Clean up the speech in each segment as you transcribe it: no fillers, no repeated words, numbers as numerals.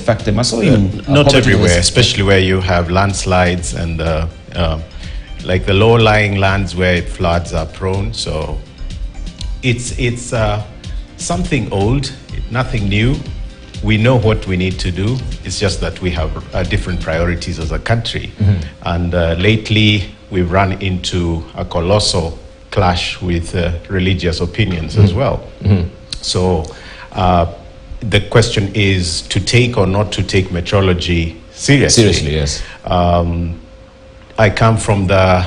affect them? I saw you. Not everywhere, especially where you have landslides and like the low-lying lands where floods are prone. So it's something old, nothing new. We know what we need to do. It's just that we have different priorities as a country. And lately, we've run into a colossal clash with religious opinions as well. So the question is to take or not to take meteorology seriously. Seriously, yes. I come from the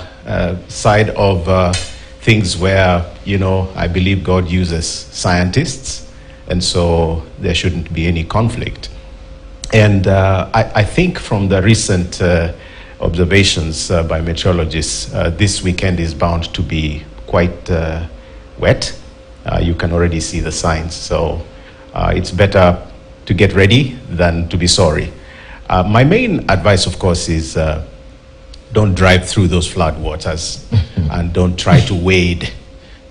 side of things where, you know, I believe God uses scientists, and so there shouldn't be any conflict. And I think from the recent observations by meteorologists, this weekend is bound to be quite wet. You can already see the signs. So it's better to get ready than to be sorry. My main advice, of course, is don't drive through those flood waters and don't try to wade,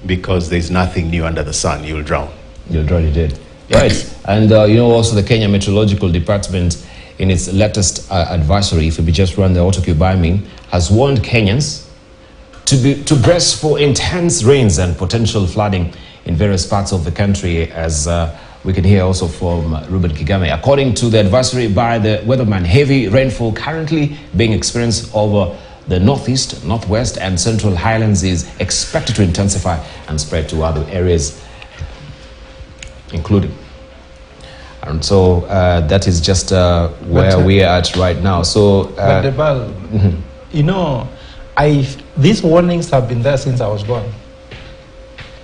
because there's nothing new under the sun. You'll drown. You'll drown, you did. Right. And you know, also the Kenya Meteorological Department, in its latest advisory, if we just run the autocue by me, has warned Kenyans to brace for intense rains and potential flooding in various parts of the country, as we can hear also from Ruben Kigame. According to the advisory by the weatherman, heavy rainfall currently being experienced over the northeast, northwest, and central highlands is expected to intensify and spread to other areas, including. And so that is just where we are at right now. So, but Debal, you know, these warnings have been there since I was born.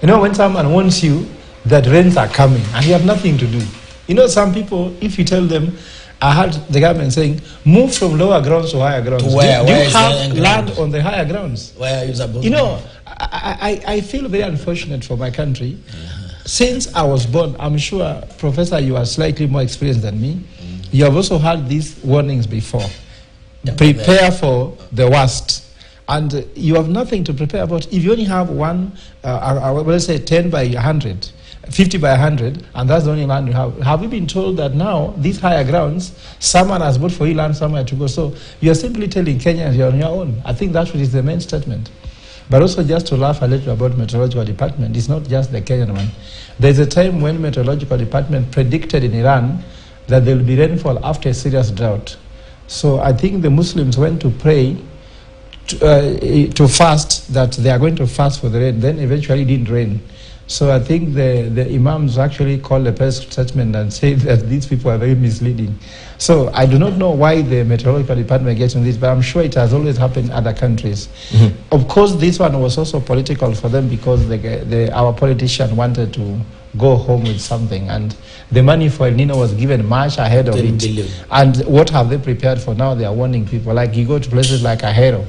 You know, when someone warns you that rains are coming and you have nothing to do. You know, some people, if you tell them, I heard the government saying, move from lower grounds to higher grounds. To where? Do Where you have land on the higher grounds? Where is you know, I feel very unfortunate for my country. Since I was born, I'm sure, Professor, you are slightly more experienced than me. You have also had these warnings before. Yeah, prepare for the worst. And you have nothing to prepare about. If you only have one, let's say 10 by 100, 50 by 100, and that's the only land you have you been told that now, these higher grounds, someone has bought for you land somewhere to go? So you're simply telling Kenyans you're on your own. I think that is the main statement. But also, just to laugh a little about meteorological department, it's not just the Kenyan one. There's a time when meteorological department predicted in Iran that there will be rainfall after a serious drought. So I think the Muslims went to pray to fast, that they are going to fast for the rain. Then eventually it didn't rain. So I think the imams actually called a press statement and said that these people are very misleading. So I do not know why the meteorological department gets on this, but I'm sure it has always happened in other countries. Of course, this one was also political for them, because our politician wanted to go home with something, and the money for El Nino was given much ahead of it. Billion. And what have they prepared for now? They are warning people. Like you go to places like Ahero,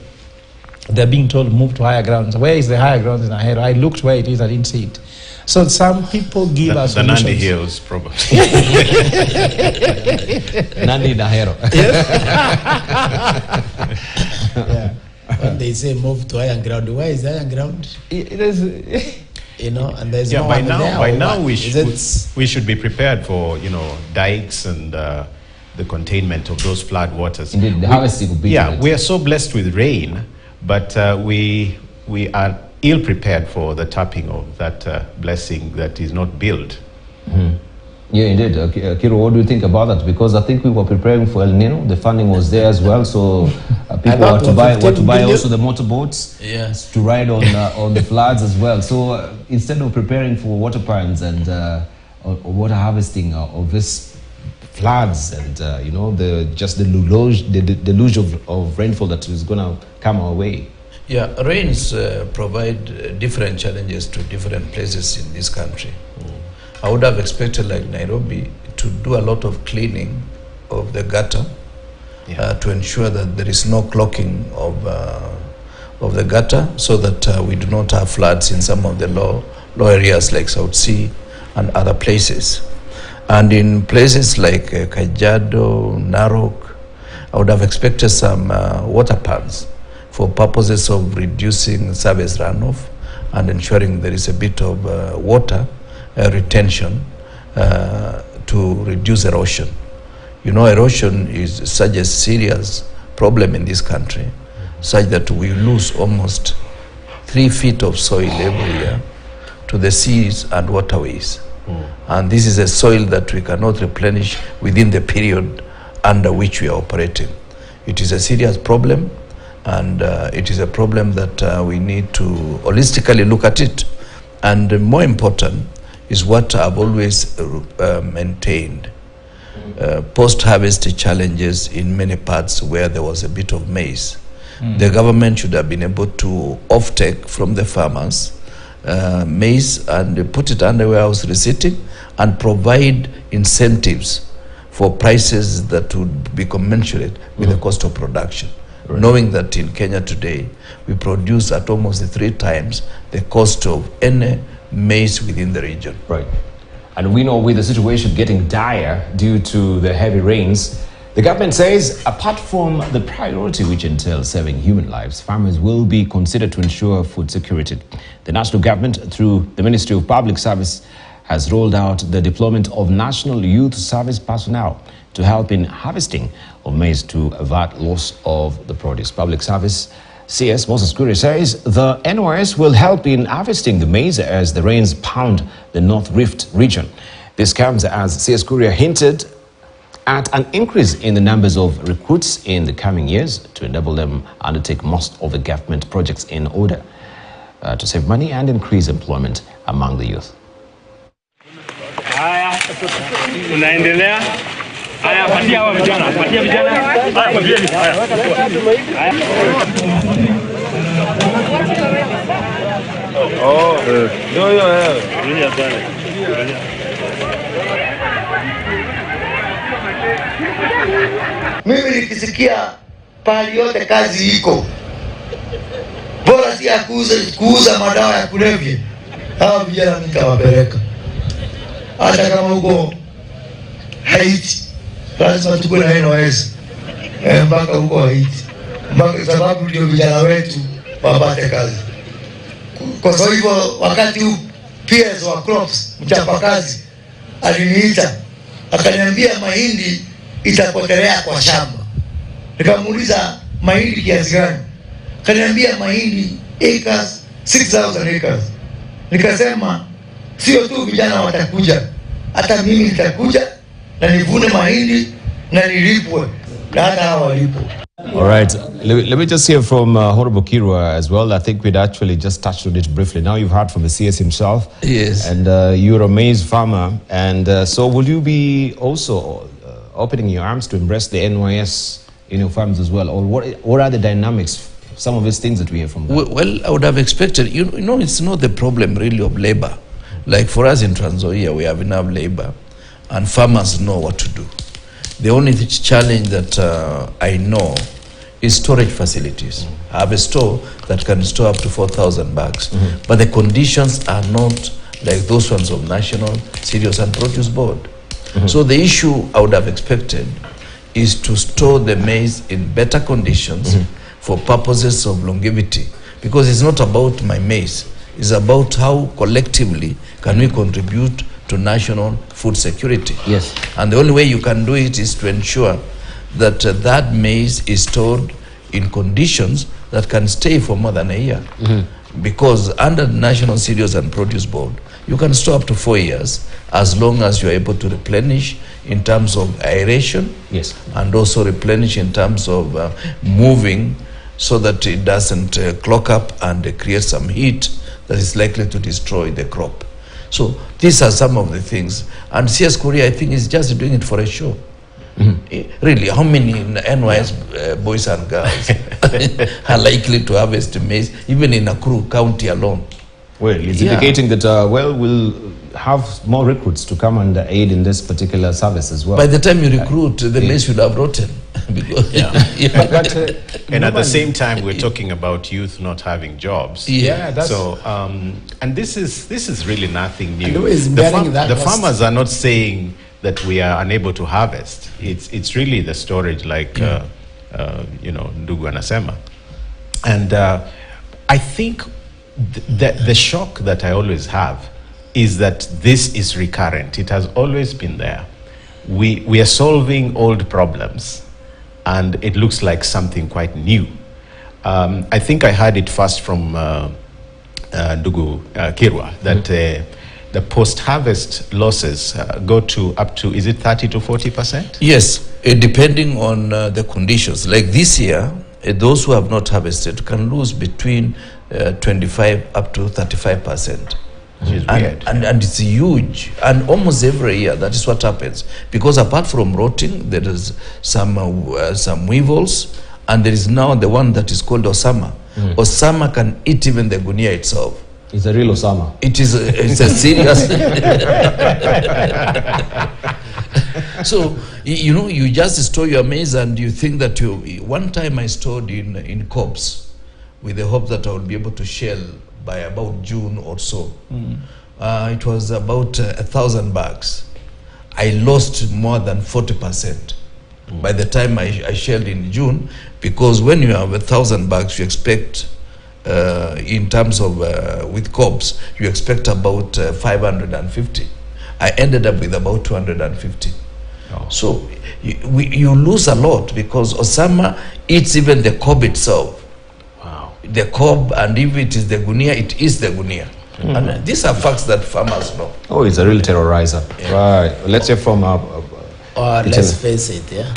they're being told move to higher grounds. Where is the higher grounds in Ahero? I looked where it is, I didn't see it. So some people give us the Nandi Hills, probably. Nandi Ahero. Yeah. When they say move to higher ground, where is higher ground? It is. You know, and there's no by one now, there. by now we we should be prepared for, you know, dikes and the containment of those flood waters. Indeed, the harvesting will be. Yeah, we are so blessed with rain, but we are ill prepared for the tapping of that blessing that is not built. Yeah, indeed. Kiro, what do you think about that? Because I think we were preparing for El Nino. The funding was there as well, so people were to buy also the motorboats, yes, to ride on the floods as well. So instead of preparing for water ponds and water harvesting of this floods and you know, the deluge of rainfall that is going to come our way. Yeah, rains provide different challenges to different places in this country. I would have expected, like Nairobi, to do a lot of cleaning of the gutter, to ensure that there is no clogging of the gutter, so that we do not have floods in some of the low areas like South Sea and other places. And in places like Kajiado, Narok, I would have expected some water ponds for purposes of reducing surface runoff and ensuring there is a bit of water retention to reduce erosion. You know, erosion is such a serious problem in this country, such that we lose almost 3 feet of soil every year to the seas and waterways. And this is a soil that we cannot replenish within the period under which we are operating. It is a serious problem, and it is a problem that we need to holistically look at it. And more important is what I've always maintained. Post-harvest challenges in many parts where there was a bit of maize. The government should have been able to off-take from the farmers maize and put it under warehouse receipting and provide incentives for prices that would be commensurate with the cost of production. Right. Knowing that in Kenya today, we produce at almost 3 times the cost of any maize within the region. Right. And we know with the situation getting dire due to the heavy rains, the government says apart from the priority which entails saving human lives, farmers will be considered to ensure food security. The national government, through the Ministry of Public Service, has rolled out the deployment of National Youth Service personnel to help in harvesting of maize to avert loss of the produce. Public Service CS Moses Kuria says the NYS will help in harvesting the maize as the rains pound the North Rift region. This comes as CS Kuria hinted at an increase in the numbers of recruits in the coming years to enable them undertake most of the government projects in order to save money and increase employment among the youth. Haya, tunaendelea. Haya, patia hawa vijana, patia vijana. Haya, patia vijana. Haya. Oh, yo. Rudia sana. Mimi nikisikia pahali yote kazi iko, bora si ya kuuza madawa ya kulevya, hawa vijana nitawapeleka. Hata kama huko Haiti, lazima tukue na NYS mpaka huko Haiti, mpaka sababu ndio vijana wetu wapate kazi. Kwa sababu hivyo, wakati huu PS wa crops, mchapa kazi, aliniita akaniambia mahindi itapotelea kwa shamba. Nikamuuliza mahindi kiasi gani? Akaniambia mahindi acres, 6,000 acres. Nikasema sio tu vijana watakuja, hata mimi nitakuja na nivune mahindi na nilipwe na hata hawa walipwe. All right, let me just hear from Honorable Kirwa as well. I think we'd actually just touched on it briefly. Now you've heard from the CS himself. Yes. And you're a maize farmer. And so will you be also opening your arms to embrace the NYS in your farms as well? Or what are the dynamics, some of these things that we hear from them? Well, I would have expected, you know, it's not the problem really of labor. Like for us in Trans Nzoia, we have enough labor and farmers know what to do. The only challenge that I know is storage facilities. I have a store that can store up to 4,000 bags, but the conditions are not like those ones of National Cereals and Produce Board. So the issue I would have expected is to store the maize in better conditions for purposes of longevity, because it's not about my maize, it's about how collectively can we contribute to national food security. Yes. And the only way you can do it is to ensure that that maize is stored in conditions that can stay for more than a year. Because under the National Cereals and Produce Board, you can store up to 4 years as long as you are able to replenish in terms of aeration. Yes. And also replenish in terms of moving so that it doesn't clog up and create some heat that is likely to destroy the crop. So these are some of the things. And CS Korea, I think, is just doing it for a show. Really, how many NYS boys and girls are likely to harvest maize, even in Nakuru County alone? Well, it's indicating that, we'll have more recruits to come and aid in this particular service as well. By the time you recruit, the maize should have rotten. Because, And at the same time, we're talking about youth not having jobs. That's So, and this is really nothing new. And who is The, bearing that the cost? farmers are not saying that we are unable to harvest. It's really the storage, like you know, Ndugu anasema. And I think the shock that I always have is that this is recurrent. It has always been there. we are solving old problems, and it looks like something quite new. I think I heard it first from Ndugu Kirwa that the post-harvest losses go to up to, is it 30 to 40%? Yes, depending on the conditions. Like this year, those who have not harvested can lose between 25 up to 35%. And it's huge, and almost every year that is what happens, because apart from rotting, there is some weevils, and there is now the one that is called Osama. Osama can eat even the gunia itself. It's a real Osama. It's a serious. So you just store your maize and you think that one time I stored in cobs with the hope that I would be able to shell by about June or so. It was about 1,000 bags. I lost more than 40% by the time I shelled in June, because when you have 1,000 bags, you expect, in terms of with cobs, you expect about 550. I ended up with about 250. Oh. So you lose a lot, because Osama eats even the cob itself. Wow. The cob, and if it is the gunia, it is the gunia. And these are facts that farmers know. Oh, it's a real terrorizer. Yeah. Right. Let's say from let's face it, yeah.